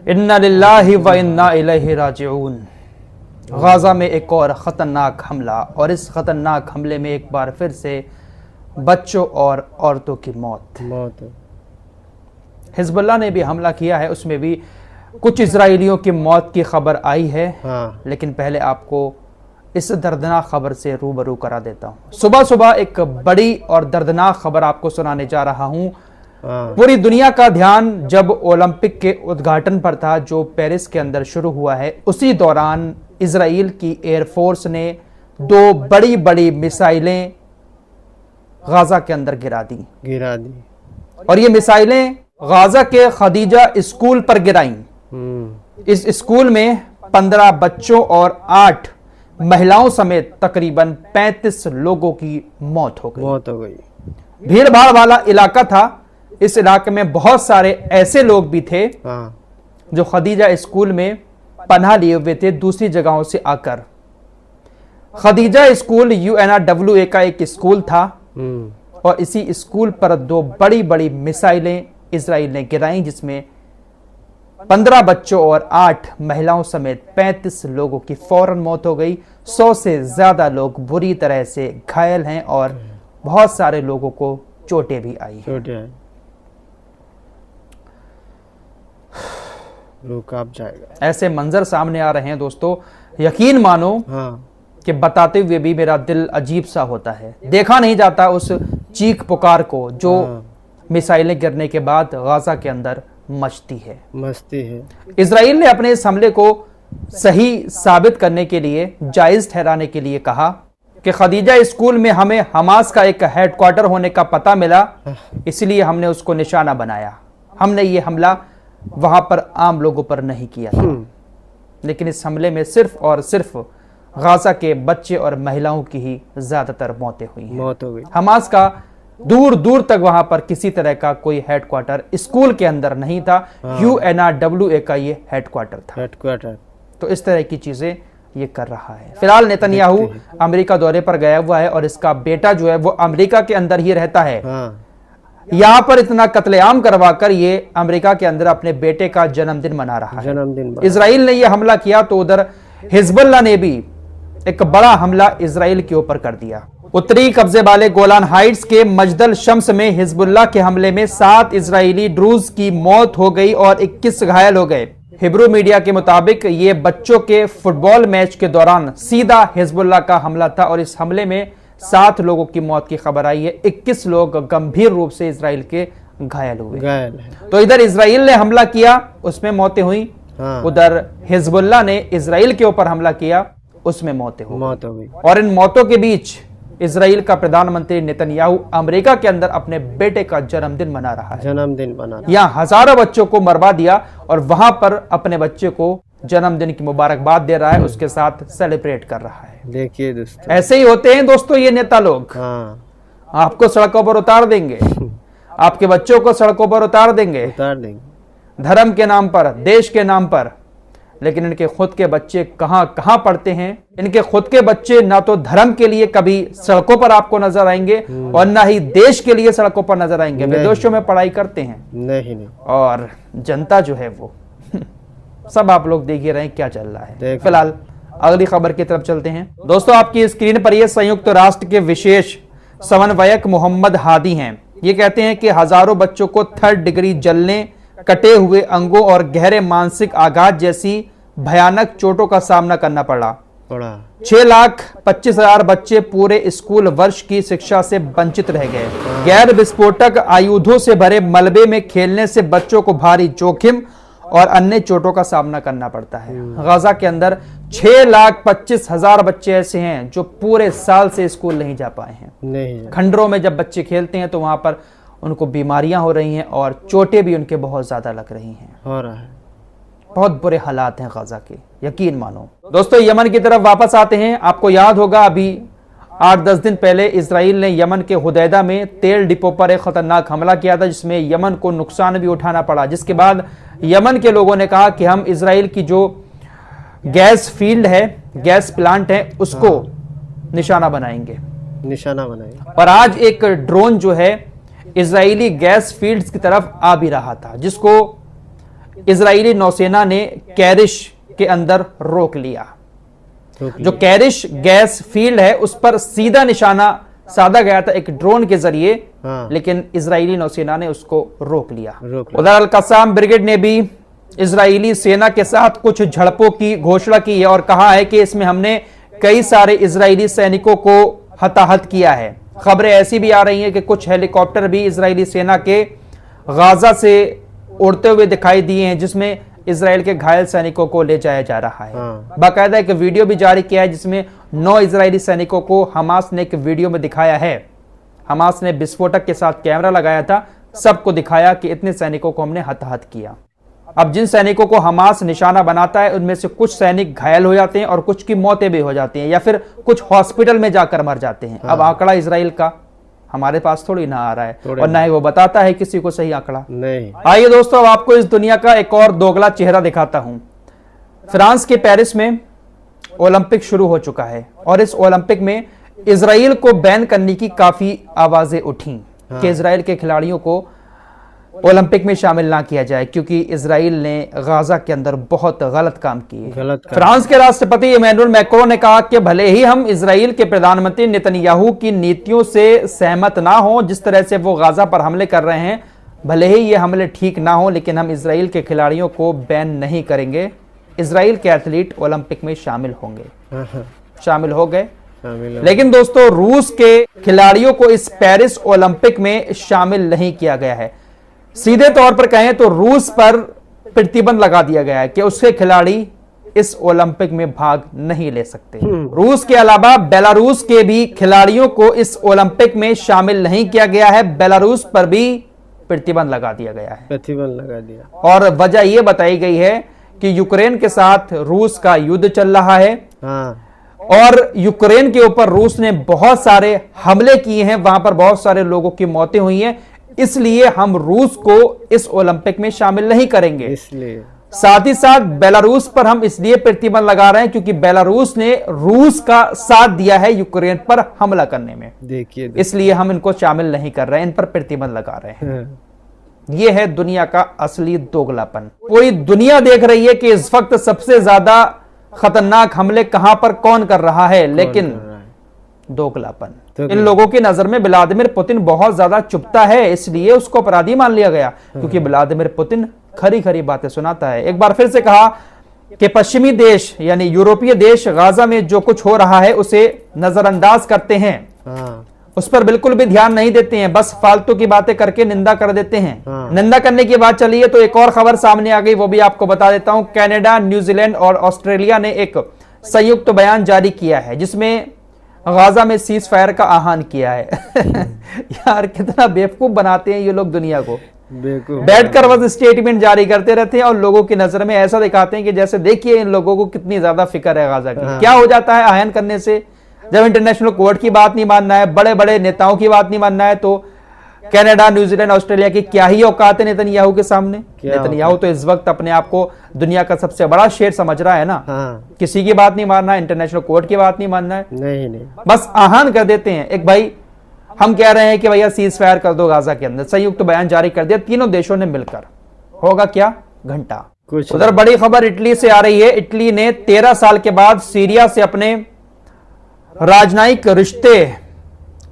इन्ना लिल्लाहि व इन्ना इलैहि राजिऊन। गाज़ा में एक और ख़तरनाक हमला, और इस ख़तरनाक हमले में एक बार फिर से बच्चों और औरतों की मौत। हिज़्बुल्लाह ने भी हमला किया है, उसमें भी कुछ इजराइलियों की मौत की खबर आई है। लेकिन पहले आपको इस दर्दनाक खबर से रूबरू करा देता हूँ। सुबह सुबह एक बड़ी और दर्दनाक खबर आपको सुनाने जा रहा हूँ। पूरी दुनिया का ध्यान जब ओलंपिक के उद्घाटन पर था जो पेरिस के अंदर शुरू हुआ है, उसी दौरान इजराइल की एयरफोर्स ने 2 बड़ी बड़ी मिसाइलें गाजा के अंदर गिरा दी। और ये मिसाइलें गाजा के खदीजा स्कूल पर गिराई। इस स्कूल में 15 बच्चों और 8 महिलाओं समेत तकरीबन 35 लोगों की मौत हो गई। भीड़ भाड़ वाला इलाका था। इस इलाके में बहुत सारे ऐसे लोग भी थे जो खदीजा स्कूल में पनाह लिए हुए थे दूसरी जगहों से आकर। खदीजा स्कूल UNRWA का एक स्कूल था और इसी स्कूल पर 2 बड़ी बड़ी मिसाइलें इजराइल ने गिराई, जिसमें 15 बच्चों और 8 महिलाओं समेत 35 लोगों की फौरन मौत हो गई। 100 से ज्यादा लोग बुरी तरह से घायल हैं और बहुत सारे लोगों को चोटें भी आई हैं। कांप जाएगा। ऐसे मंजर सामने आ रहे हैं दोस्तों, यकीन मानो कि बताते हुए भी मेरा दिल अजीब सा होता है। देखा नहीं जाता उस चीख पुकार को जो मिसाइलें गिरने के बाद गाजा के अंदर मचती है। इजराइल ने अपने इस हमले को सही साबित करने के लिए, जायज ठहराने के लिए कहा कि खदीजा स्कूल में हमें हमास का एक हेडक्वार्टर होने का पता मिला, इसलिए हमने उसको निशाना बनाया। हमने ये हमला वहां पर आम लोगों पर नहीं किया था, लेकिन इस हमले में सिर्फ और सिर्फ गाजा के बच्चे और महिलाओं की ही ज्यादातर मौतें हुई हैं। हमास का दूर दूर तक वहां पर किसी तरह का कोई हेडक्वार्टर स्कूल के अंदर नहीं था। UNRWA का ये हेडक्वार्टर था। तो इस तरह की चीजें ये कर रहा है। फिलहाल नेतन्याहू अमेरिका दौरे पर गया हुआ है और इसका बेटा जो है वो अमेरिका के अंदर ही रहता है। यहाँ पर इतना कत्लेआम करवाकर ये अमेरिका के अंदर अपने बेटे का जन्मदिन मना रहा है। इजराइल ने यह हमला किया तो उधर हिजबुल्लाह ने भी एक बड़ा हमला इजराइल के ऊपर कर दिया। उत्तरी कब्जे वाले गोलान हाइट्स के मजदल शम्स में हिजबुल्लाह के हमले में 7 इजरायली ड्रूज की मौत हो गई और 21 घायल हो गए। हिब्रू मीडिया के मुताबिक ये बच्चों के फुटबॉल मैच के दौरान सीधा हिजबुल्लाह का हमला था और इस हमले में 7 लोगों की मौत की खबर आई है। 21 लोग गंभीर रूप से इजराइल के घायल हुए। तो इधर इजराइल ने हमला किया, उसमें मौतें हुई। उधर हिजबुल्लाह ने इजराइल के ऊपर हमला किया, उसमें मौतें हो गई। और इन मौतों के बीच इजराइल का प्रधानमंत्री नेतन्याहू अमेरिका के अंदर अपने बेटे का जन्मदिन मना रहा है। यहाँ हजारों बच्चों को मरवा दिया और वहां पर अपने बच्चे को जन्मदिन की मुबारकबाद दे रहा है, उसके साथ सेलिब्रेट कर रहा है। देखिए दोस्तों, ऐसे ही होते हैं दोस्तों ये नेता लोग। आपको सड़कों पर उतार देंगे, आपके बच्चों को सड़कों पर उतार देंगे धर्म के नाम पर, देश के नाम पर। लेकिन इनके खुद के बच्चे कहां कहां पढ़ते हैं। इनके खुद के बच्चे ना तो धर्म के लिए कभी सड़कों पर आपको नजर आएंगे और ना ही देश के लिए सड़कों पर नजर आएंगे। विदेशों में पढ़ाई करते हैं नहीं। और जनता जो है वो सब आप लोग देख ही रहे हैं क्या चल रहा है। फिलहाल अगली खबर की तरफ चलते हैं। दोस्तों, आपकी स्क्रीन पर ये संयुक्त राष्ट्र के विशेष समन्वयक मोहम्मद हादी हैं। ये कहते हैं कि हजारों बच्चों को 3rd डिग्री जलने, कटे हुए अंगों और गहरे मानसिक आघात जैसी भयानक चोटों का सामना करना पड़ा। 6,25,000 बच्चे पूरे स्कूल वर्ष की शिक्षा से वंचित रह गए। गैर विस्फोटक आयुधों से भरे मलबे में खेलने से बच्चों को भारी जोखिम और अन्य चोटों का सामना करना पड़ता है। गाजा के अंदर 6,25,000 बच्चे ऐसे हैं जो पूरे साल से स्कूल नहीं जा पाए हैं। खंडरों में जब बच्चे खेलते हैं तो वहां पर उनको बीमारियां हो रही हैं और चोटें भी उनके बहुत ज्यादा लग रही हैं। बहुत बुरे हालात हैं गाजा के, यकीन मानो। दोस्तों, यमन की तरफ वापस आते हैं। आपको याद होगा अभी 8-10 दिन पहले इजराइल ने यमन के हुदैदा में तेल डिपो पर एक खतरनाक हमला किया था, जिसमें यमन को नुकसान भी उठाना पड़ा। जिसके बाद यमन के लोगों ने कहा कि हम इजराइल की जो गैस फील्ड है, गैस प्लांट है, उसको निशाना बनाएंगे। और आज एक ड्रोन जो है इजरायली गैस फील्ड्स की तरफ आ भी रहा था, जिसको इजरायली नौसेना ने कैरिश के अंदर रोक लिया। जो कैरिश गैस फील्ड है उस पर सीधा निशाना साधा गया था एक ड्रोन के जरिए, लेकिन इजरायली नौसेना ने उसको रोक लिया। उधर अल कसाम ब्रिगेड ने भी इजरायली सेना के साथ कुछ झड़पों की घोषणा की है और कहा है कि इसमें हमने कई सारे इजरायली सैनिकों को हताहत किया है। खबरें ऐसी भी आ रही हैं कि कुछ हेलीकॉप्टर भी इजरायली सेना के गाजा से उड़ते हुए दिखाई दिए हैं, जिसमें इजराइल के घायल सैनिकों को ले जाया जा रहा है। बाकायदा एक वीडियो भी जारी किया है जिसमें 9 इजरायली सैनिकों को हमास ने एक वीडियो में दिखाया है। हमास ने विस्फोटक के साथ कैमरा लगाया था, सबको दिखाया कि इतने सैनिकों को हमने हताहत किया। अब जिन सैनिकों को हमास निशाना बनाता है उनमें से कुछ सैनिक घायल हो जाते हैं और कुछ की मौतें भी हो जाती हैं या फिर कुछ हॉस्पिटल में जाकर मर जाते हैं। अब आंकड़ा इजराइल का हमारे पास थोड़ी ना आ रहा है और ना ही वो बताता है किसी को सही आंकड़ा नहीं। आइए दोस्तों, अब आपको इस दुनिया का एक और दोगला चेहरा दिखाता हूं। फ्रांस के पेरिस में ओलंपिक शुरू हो चुका है और इस ओलंपिक में इजराइल को बैन करने की काफी आवाजें उठी कि इजराइल के खिलाड़ियों को ओलंपिक में शामिल ना किया जाए क्योंकि इजराइल ने गाजा के अंदर बहुत गलत काम किए। फ्रांस के राष्ट्रपति इमैनुअल मैक्रों ने कहा कि भले ही हम इजराइल के प्रधानमंत्री नेतन्याहू की नीतियों से सहमत ना हो, जिस तरह से वो गाजा पर हमले कर रहे हैं, भले ही ये हमले ठीक ना हो, लेकिन हम इजराइल के खिलाड़ियों को बैन नहीं करेंगे। इजराइल के एथलीट ओलंपिक में शामिल होंगे। शामिल हो गए, लेकिन दोस्तों रूस के खिलाड़ियों को इस पेरिस ओलंपिक में शामिल नहीं किया गया है। सीधे तौर पर कहें तो रूस पर प्रतिबंध लगा दिया गया है कि उसके खिलाड़ी इस ओलंपिक में भाग नहीं ले सकते। रूस के अलावा बेलारूस के भी खिलाड़ियों को इस ओलंपिक में शामिल नहीं किया गया है। बेलारूस पर भी प्रतिबंध लगा दिया गया है। प्रतिबंध लगा दिया और वजह यह बताई गई है कि यूक्रेन के साथ रूस का युद्ध चल रहा है और यूक्रेन के ऊपर रूस ने बहुत सारे हमले किए हैं, वहां पर बहुत सारे लोगों की मौतें हुई हैं, इसलिए हम रूस को इस ओलंपिक में शामिल नहीं करेंगे। इसलिए साथ ही साथ बेलारूस पर हम इसलिए प्रतिबंध लगा रहे हैं क्योंकि बेलारूस ने रूस का साथ दिया है यूक्रेन पर हमला करने में। देखिए इसलिए हम इनको शामिल नहीं कर रहे हैं, इन पर प्रतिबंध लगा रहे हैं। यह है दुनिया का असली दोगलापन। पूरी दुनिया देख रही है कि इस वक्त सबसे ज्यादा खतरनाक हमले कहां पर कौन कर रहा है, लेकिन दोगलापन। इन लोगों की नजर में व्लादिमीर पुतिन बहुत ज्यादा चुभता है, इसलिए उसको अपराधी मान लिया गया क्योंकि व्लादिमीर पुतिन खरी खरी बातें सुनाता है। एक बार फिर से कहा कि पश्चिमी देश यानी यूरोपीय देश गाजा में जो कुछ हो रहा है उसे नजरअंदाज करते हैं, उस पर बिल्कुल भी ध्यान नहीं देते हैं, बस फालतू की बातें करके निंदा कर देते हैं। निंदा करने की बात चली है तो एक और खबर सामने आ गई, वो भी आपको बता देता हूं। कनाडा, न्यूजीलैंड और ऑस्ट्रेलिया ने एक संयुक्त बयान जारी किया है जिसमें गाजा में सीज फायर का आह्वान किया है। यार कितना बेवकूफ बनाते हैं ये लोग दुनिया को, बैठकर बस स्टेटमेंट जारी करते रहते हैं और लोगों की नजर में ऐसा दिखाते हैं कि जैसे देखिए इन लोगों को कितनी ज्यादा फिक्र है गाजा की। क्या हो जाता है आह्वान करने से, जब इंटरनेशनल कोर्ट की बात नहीं मानना है, बड़े बड़े नेताओं की बात नहीं मानना है, तो कनाडा, न्यूजीलैंड, ऑस्ट्रेलिया की क्या ही औकात है नेतन्याहू के सामने। नेतन्याहू तो इस वक्त अपने आप को दुनिया का सबसे बड़ा शेर समझ रहा है ना। किसी की बात नहीं मानना है, इंटरनेशनल कोर्ट की बात नहीं मानना है, नहीं बस आह्वान कर देते हैं। एक भाई हम कह रहे हैं कि भैया सीज फायर कर दो गाजा के अंदर, संयुक्त बयान जारी कर दिया तीनों देशों ने मिलकर। होगा क्या, घंटा कुछ। उधर बड़ी खबर इटली से आ रही है। इटली ने 13 साल के बाद सीरिया से अपने राजनयिक रिश्ते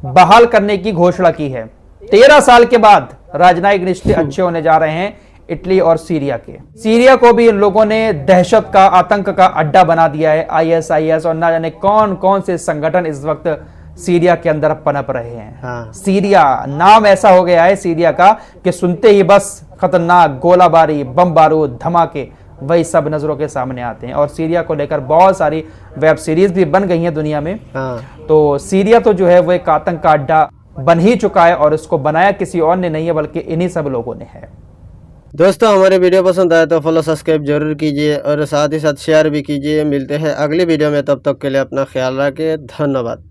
बहाल करने की घोषणा की है। 13 साल के बाद राजनयिक रिश्ते अच्छे होने जा रहे हैं इटली और सीरिया के। सीरिया को भी इन लोगों ने दहशत का, आतंक का अड्डा बना दिया है। ISIS और ना जाने कौन कौन से संगठन इस वक्त सीरिया के अंदर पनप रहे हैं। सीरिया नाम ऐसा हो गया है सीरिया का कि सुनते ही बस खतरनाक गोलाबारी, बम बारूद, धमाके वही सब नजरों के सामने आते हैं। और सीरिया को लेकर बहुत सारी वेब सीरीज भी बन गई हैं दुनिया में। तो सीरिया तो जो है वो एक आतंक का अड्डा बन ही चुका है और इसको बनाया किसी और ने नहीं है बल्कि इन्हीं सब लोगों ने है। दोस्तों हमारे वीडियो पसंद आया तो फॉलो सब्सक्राइब जरूर कीजिए और साथ ही साथ शेयर भी कीजिए। मिलते हैं अगली वीडियो में, तब तक के लिए अपना ख्याल रखें। धन्यवाद।